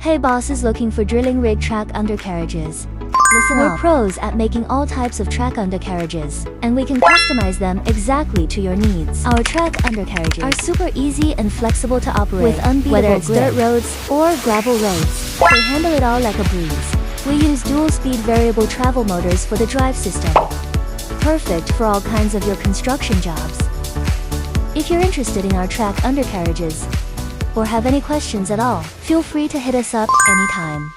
Hey bosses looking for drilling rig track undercarriages. Listen up. We're pros at making all types of track undercarriages, and we can customize them exactly to your needs. Our track undercarriages are super easy and flexible to operate, with unbeatable whether it's dirt roads or gravel roads. They handle it all like a breeze. We use dual-speed variable travel motors for the drive system. Perfect for all kinds of your construction jobs. If you're interested in our track undercarriages, or have any questions at all, feel free to hit us up anytime.